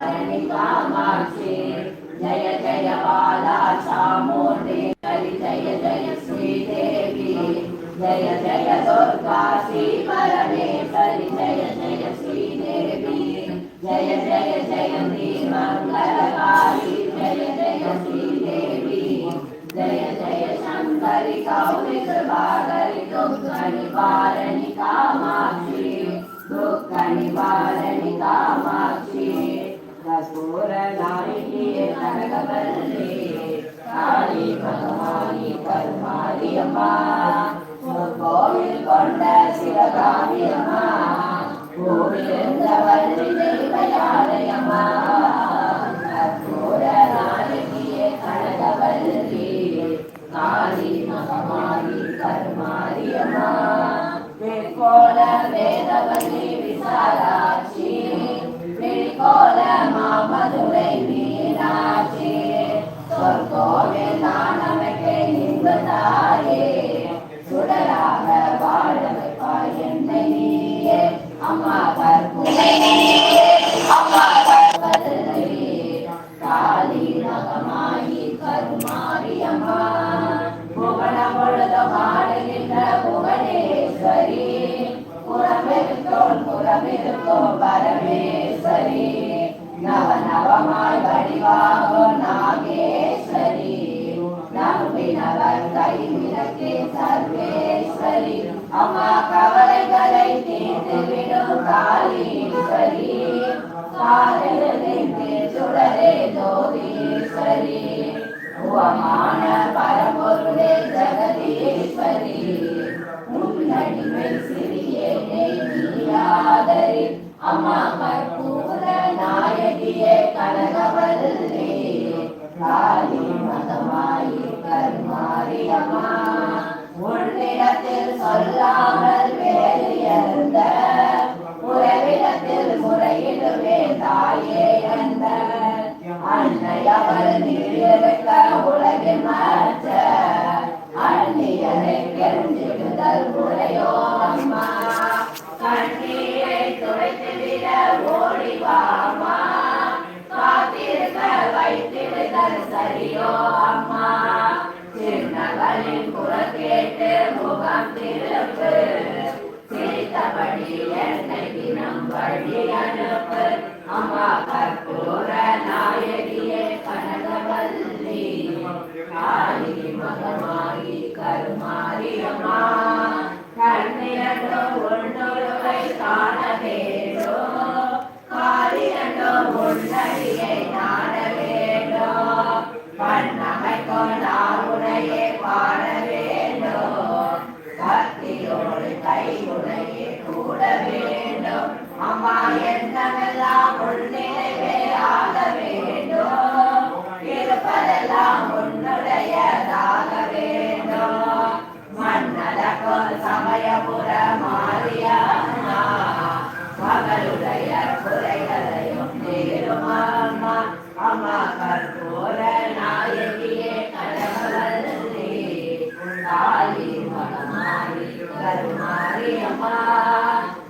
कामाक्षी जय जय बाला चामुंडेश्वरी जय जय श्रीदेवी जय जय दुर्गा श्री परमेश्वरी जय जय श्रीदेवी जय जय जयंती मंगलकारी जय जय श्रीदेवी जय जय शंकरी गौरी कृपाकरी दुख निवारणी कामाक्षी दुख निवारणी कामाक्षी कपूर नायकी कनकवल्ली काली भगवानी करुमारी अम्मा கோவில் கொண்ட சிவகாமி அம்மா கோவிலவல்லி தெய்வயாலயம்மா கற்பூர நாயகியே கனகவல்லி காளி மகமாரி கருமாரி அம்மா விழிக்கோல வேதவல்லி விசாலாட்சி விழிக்கோல மாமதுரை மீனாட்சி சொற்கோவில் நாணமைக்க இன்பு தாயே சுடராக வாழ வைப்பாய் என்னை நீயே அம்மா கற்பூரே அம்மா கற்பவல்லி காளி மகமாயி கருமாரி அம்மா புவன முழுதும் ஆடுகின்ற புவனேஸ்வரி புறமிருக்கோம் பரமேஸ்வரி நவ நவமாய் வடிவாகும் நாகேஸ்வரி நம்பினவர் கைவிளக்கே சர்வேஸ்வரி அம்மா கவலைகளை தீர்த்துவிடும் காளீஸ்வரி காலிலிருந்து சுடரே ஜோதீஸ்வரி உவமான பரம்பொருளே ஜெகதீஸ்வரி முன்னடிமை சிறியேனை நீயாதரி அம்மா கற்பூர நாயகியே கனகவல்லி காளி மகமாயி கருமாரி அம்மா உன்னிடத்தில் சொல்லாமல் வேறு எந்த உறவிடத்தில் முறையிடுவே தாயே என்ற அன்னை அவர் நீரிருக்க உலகின் மற்ற அந்நியரை கெஞ்சிடுதல் முறையோ அம்மா கண்ணீரை துடைத்துவிட ஓடிவாமா காத்திருக்க வைத்திடுதல் சரியோ அம்மா சின்னகளின் குரல் கேட்டு முகம் திருப்பு சிரித்தபடி என்னை தினம் வழி அனுப்பு அம்மா கற்பூர நாயகியே கனகவல்லி காளி மகமாயி கருமாரி அம்மா கண்ணிரண்டோ ஒன்றொருவை காண வேண்டும் காலிரண்டோ ஒன்றடியை நாட வேண்டும் பண்ணமைக்கும் நாவுனையே பாட வேண்டும் பக்தியோடு கையுனையே கூட வேண்டும் அம்மா என்னவெல்லாம் உன்னிலைவே ஆக வேண்டும் இருப்பதெல்லாம் உன்னுடையதாக வேண்டும் மன்னலக்கும் சமயபுர மாரியம்மா மகளுடைய குறைகளையும் தீருமாம்மா அம்மா கற்பூர நாயகியே கனகவல்லி காளி மகமாயி கருமாரி அம்மா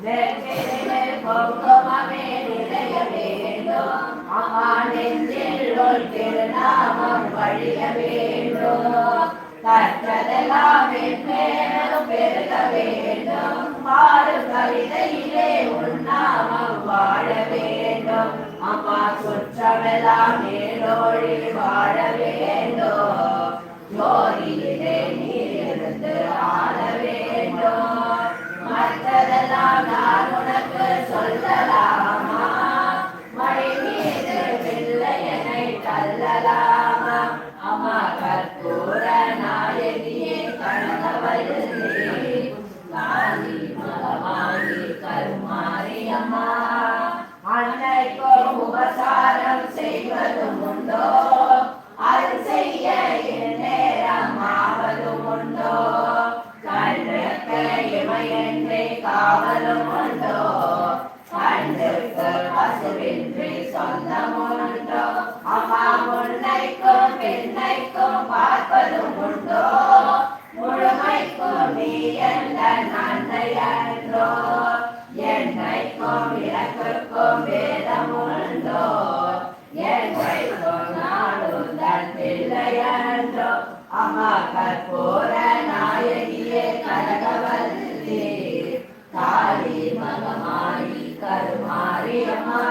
வெற்றிலே பொங்கமமே நிறைய வேண்டும் அம்மா நெஞ்சில் ஒரு திருநாமம் வழிய வேண்டும் கற்றதெல்லாம் மேலும் பெருக வேண்டும் பாடும் கவிதையிலே உன்னாமம் வாழ வேண்டும் அம்மா சுற்றமெல்லாம் மேலோழி வாழ வேண்டும் ஜோதியிலே நீரிருந்து ஆட வேண்டும் மற்றதெல்லாம் நான் உனக்கு சொல்லலாமா மழை மீது பிள்ளையனை தள்ளலாமா அம்மா கற்பூர நாயகியே கனகவல்லி காளி மகமாயி கருமாரி அம்மா அன்னைக்கும் உபசாரம் செய்வதும் உண்டோ அது செய்ய நேரம் ஆவதும் உண்டோ கண்ணுக்க இமையன்றி காவலும் உண்டோ கண்ணுக்கு பசுவின்றி சொந்தம் உண்டோ அம்மா முன்னைக்கும் பெண்ணைக்கும் பார்ப்பதும் உண்டோ முழுமைக்கும் நீ என்ற நன்மையன்றோ என்னைக்கும் இலக்குக்கும் வேதம் உண்டோ கற்பூர நாயகியே கனகவல்லி காளி மகமாயி கருமாரியம்மா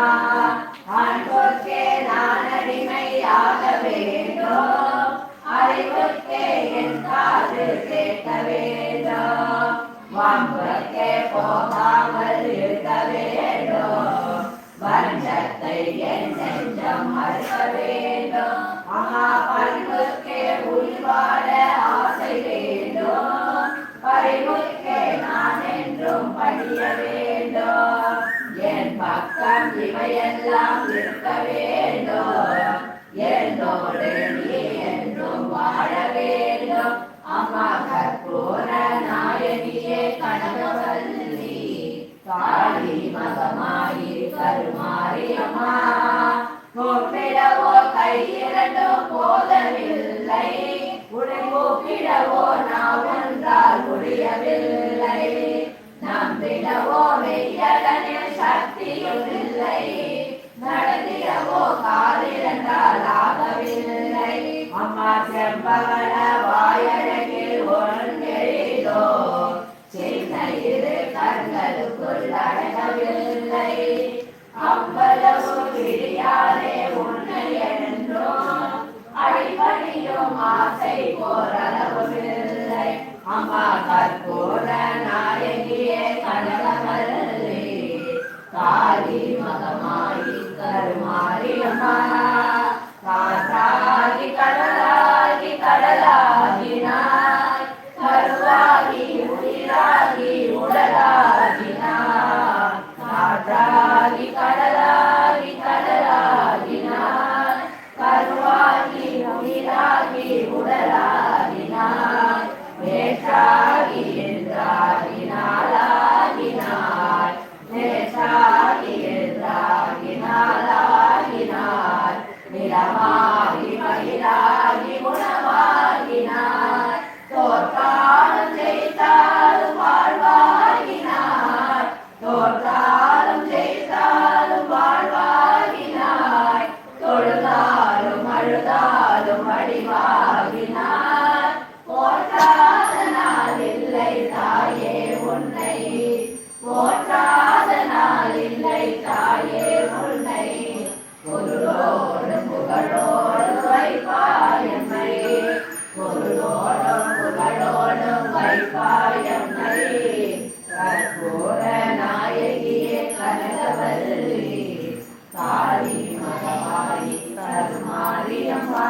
அன்புக்கே நான் அடிமையாக வேண்டும் அறிவுக்கே என் காது கேட்க வேண்டும் வம்புக்கே போகாமல் இருக்க வேண்டும் வஞ்சத்தை என் நெஞ்சம் மறுக்க வேண்டும் அம்மா பண்புக்கே உயிர்வாழ ஆசை வேண்டும் பறிவுக்கே நான் என்றும் படிய வேண்டும் என் பக்கம் இவையெல்லாம் இருக்க வேண்டும் என்னோடு நீ என்றும் வாழ வேண்டும் அம்மா கற்பூர நாயகியே கனகவல்லி காளி மகமாயி கருமாரியம்மா கூப்பிடவோ கையிரண்டும் போதவில்லை உடை கூப்பிடவோ நான் ஒன்றால் முடியவில்லை நம்பிடவோ மெய்யடனில் சக்தியும் இல்லை நடந்திடவோ காலிரண்டால் ஆகவில்லை அம்மா செம்பவன வாயழகில் ஒன்றெழிதோ சின்ன இரு கண்களுக்குள் அடங்கவில்லை அவ்வளவு பிரியாதே உன்னை என்றும் அடிப்பணியும் ஆசை போரளவில்லை அம்மா கற்பூர நாயகியே கனகவல்லி காளி மகமாயி கருமாரியம்மா காற்றாகி கடலாகி கடலாகினாய் கருவாகி உயிராகி உடலாகினாய் காற்றாகி கடலாகி கடலாகினாய் கருவாகி உயிராகி உடலாகினாய் வேற்றாகி என்றாகினாலாகினாய் நேற்றாகி என்றாகினாலாகினாய் நிலமாகி மயிலாகி குணமாகினாய் தோற்காலம் ஜெயித்தாலும் வாழ்வாகினாய் தோற்காலம் ஜெயித்தாலும் வாழ்வாகினாய் தொழுதாலும் அழுதாலும் அடிவாகினாய் போற்றாத நாள் இல்லை தாயே உன்னை போற்றாத நாள் இல்லை தாயே உன்னை பொருளோடு புகழோடு வைப்பாயம்மை பொருளோடும் புகழோடும் வைப்பாயம்மை கற்பூர நாயகியே கனகவல்லி காளி மகமாயி கருமாரியம்மா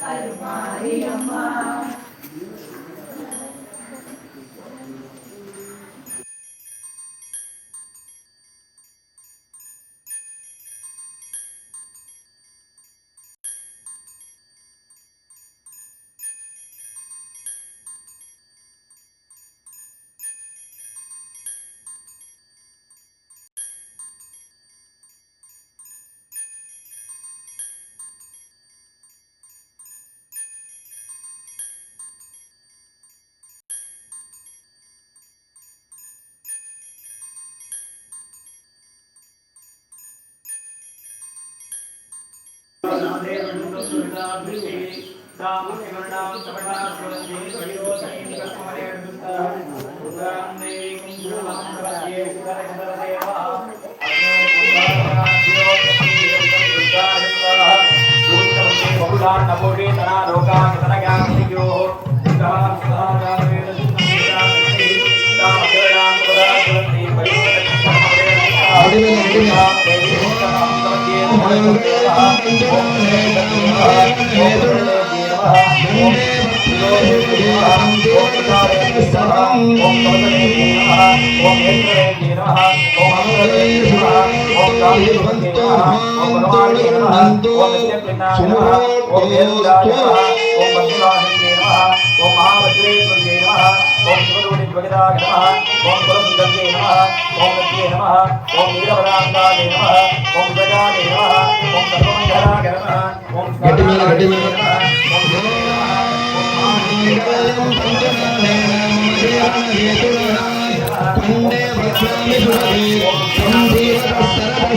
கருமாரியம்மா Kande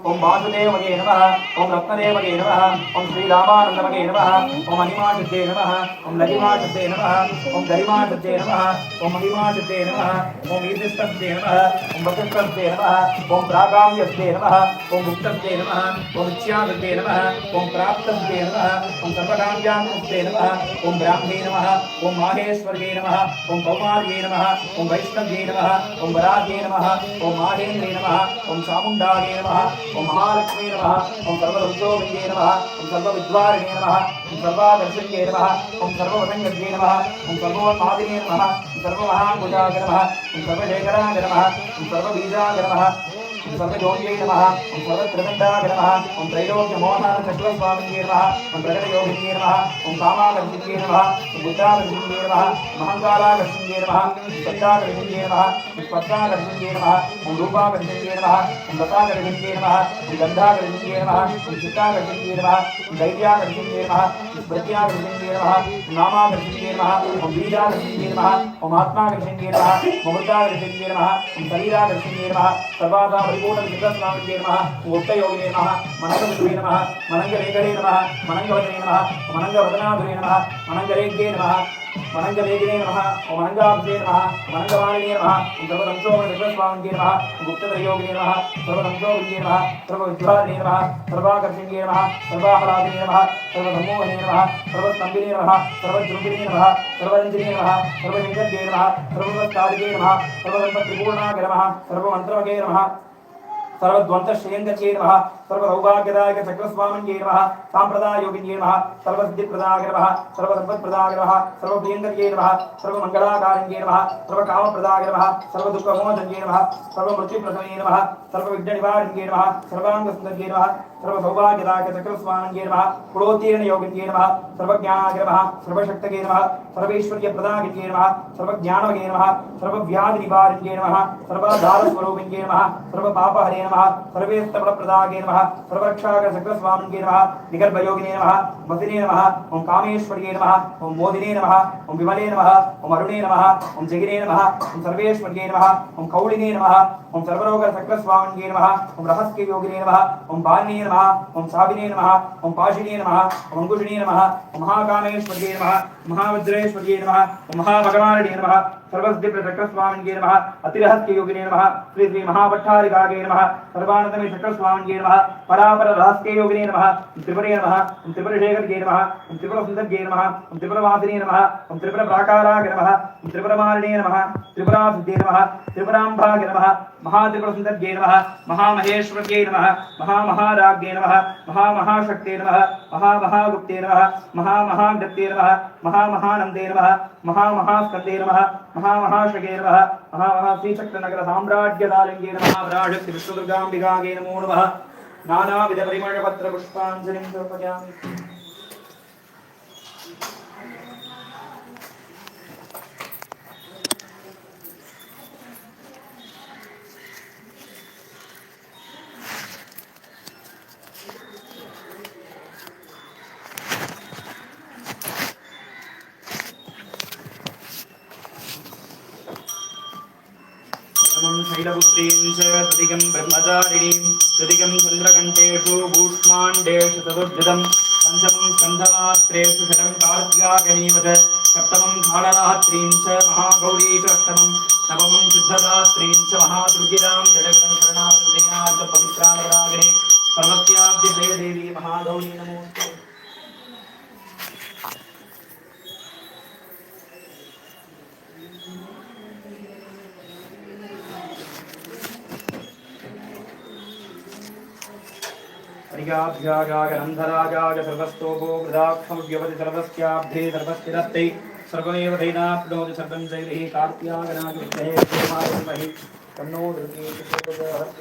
ओम वासुदेवगे नमः ओम रत्नदेवगे नमः ओम श्री रामानंदमगे नमः ओम महिमासिद्धे नमः ओम लघिमासिद्धे नमः ओम गरिमासिद्धे नमः ओम महिमासिद्धे नमः ओम ईशिष्टसिद्धे नमः ओम वसिष्ठसिद्धे नमः ओम प्रागाम्यसिद्धे नमः ओम गुप्तसिद्धे नमः ओम इच्छासिद्धे नमः ओम प्राप्तसिद्धे नमः ओम सर्वकाम्यासिद्धे नमः ओम ब्राह्मे नमः ओम माहेश्वर्ये नमः ओम कौमार्ये नमः ओम वैष्णव्ये नमः ओम वराह्ये नमः ओम माहेन्द्रे नमः ओम चामुण्डाये नमः ओम महालक्ष्मी नमः ओम सर्वरुद्रोविद्ये नमः ओम सर्वविद्वारिणे नमः ओम सर्वादर्शन्ये नमः ओम सर्ववसंगद्ये नमः ओम सर्वोन्मादिने नमः ओम सर्वमहाभुजाय नमः ओम सर्वशेखराय नमः ओम सर्वबीजाय नमः ओम सर्वयोग्ये नमः ओम सर्वत्रिदण्डाय नमः ओम त्रैलोक्यमोहनचक्रस्वामिन्ये नमः ओम प्रकटयोगिन्ये नमः ओम कामाकर्षिण्ये नमः ओम बुद्धाकर्षिण्ये नमः ओम अहङ्काराकर्षिण्ये नमः ओम सत्ताकर्षिण्ये नमः ओम स्पर्शाकर्षिण्ये नमः ओम रूपाकर्षिण्ये नमः ओम रसाकर्षिण्ये नमः ओम गन्धाकर्षिण्ये नमः ओम चित्ताकर्षिण्ये नमः ओम धैर्याकर्षिण्ये नमः ओम स्मृत्याकर्षिण्ये नमः ओम नामाकर्षिण्ये नमः ओम बीजाकर्षिण्ये नमः ओम आत्माकर्षिण्ये नमः ओम मृताकर्षिण्ये नमः ओम शरीराकर्षिण्ये नमः सर्वादा परिपूर्ण विग्रहस्वामिन्ये नमः ओम उक्तयोगिने नमः मनङ्गविदुरे नमः मनङ्गलेखरे नमः मनङ्गवदने नमः मनङ्गवदनाधुरे नमः मनङ्गलेख्ये नमः मनङ्गवेगिने नमः ओम मनङ्गाब्जे नमः मनङ्गवाणिने नमः ओम सर्वदंशोमविग्रहस्वामिन्ये नमः ओम गुप्तत्रयोगिने नमः सर्वदंशोविद्ये नमः सर्वविद्वारिणे नमः सर्वाकर्षिण्ये नमः सर्वाहलादिने नमः सर्वधर्मोहने नमः सर्वस्तम्भिने नमः सर्वद्रुम्बिने नमः सर्वरञ्जिने नमः सर्वशङ्कर्ये नमः सर्ववस्तादिके नमः सर्वसम्पत्त्रिपूर्णाय नमः सर्वमन्त्रमगे नमः सर्वद्वंतश्रेयङ्गचे नमः सर्वसौभाग्यदायक चक्रस्वामिन्ये नमः साम्प्रदायोगिन्ये नमः सर्वसिद्धिप्रदाय नमः सर्वसम्पत्प्रदाय नमः सर्वप्रियङ्गर्ये नमः सर्वमङ्गलाकारिण्ये नमः सर्वकामप्रदाय नमः सर्वदुःखमोचन्ये नमः सर्वमृत्युप्रसवे नमः सर्वविघ्ननिवारिण्ये नमः सर्वाङ्गसुन्दर्ये नमः सर्वसौभाग्यदायक चक्रस्वामिन्ये नमः कुलोत्तीर्णयोगिन्ये नमः सर्वज्ञानाय नमः सर्वशक्तये नमः सर्वैश्वर्यप्रदायिन्ये नमः सर्वज्ञानमये नमः सर्वव्याधिनिवारिण्ये नमः सर्वाधारस्वरूपिण्ये नमः सर्वपापहरे नमः सर्वेस्तफलप्रदाये नमः सर्वरक्षाकर चक्रस्वामिन्ये नमः निगर्भयोगिने नमः मतिने नमः ओम कामेश्वर्ये नमः ओम मोदिने नमः ओम विमले नमः ओम अरुणे नमः ओम जगिने नमः ओम सर्वेश्वर्ये नमः ओम कौलिने नमः ओम सर्वरोगर चक्रस्वामिन्ये नमः ओम रहस्ये योगिने नमः ओम बालिने नमः ओम साबिने नमः ओम पाशिने नमः ओम अंकुशिने नमः ओम महाकामेश्वर्ये नमः महावज्रेश्वर्ये नमः ओम महाभगवानिने नमः सर्वसिद्धिप्रचक्रस्वामिन्ये नमः अतिरहस्ये योगिने नमः श्री श्री महाभट्टारिकागे नमः सर्वानन्दमे चक्रस्वामिन्ये नमः परापर रहस्ये योगिने नमः त्रिपुरे नमः ओम त्रिपुरशेखर्ये नमः ओम त्रिपुरसुन्दर्ये नमः ओम त्रिपुरवासिने नमः ओम त्रिपुरप्राकारागे नमः ओम त्रिपुरमालिने नमः त्रिपुरासिद्धे नमः त्रिपुराम्भागे नमः महात्रिपुरसुन्दर्ये नमः महामहेश्वर्ये नमः महामहाराज्ञे नमः महामहाशक्ते नमः महामहागुप्ते नमः महामहागत्ते नमः महामहानन्दे नमः महामहास्कन्दे नमः महामहाशगे नमः महामहाश्रीचक्रनगर साम्राज्यदालिङ्गे नमः विराजक्ति विष्णुदुर्गाम्बिकागे नमो नमः नानाविधपरिमळपत्रपुष्पाञ्जलिं समर्पयामि। शैलपुत्रीं च तदिगं ब्रह्मचारिणीं तदिगं चन्द्रकण्ठेषु भूष्माण्डेषु चतुर्धृतं पञ्चमं स्कन्धमात्रेषु शतं कार्त्यागनीव च सप्तमं कालरात्रीं च महागौरी च अष्टमं नवमं शुद्धदात्रीं च महादुर्गिरां जगदं शरणार्थपवित्रामरागिणे सर्वस्याभ्य देवी महागौरी नमोऽस्तु। हरियाभ्यागागन्धरागाग सर्वस्तोभो वृदाक्षमव्यवति सर्वस्याब्धे सर्वस्थिरत्ते सर्वमेव दैनाप्नोति सर्वं जैः कार्त्यागनाग विद्महे देवाय तन्नो दुर्गे प्रचोदयात्।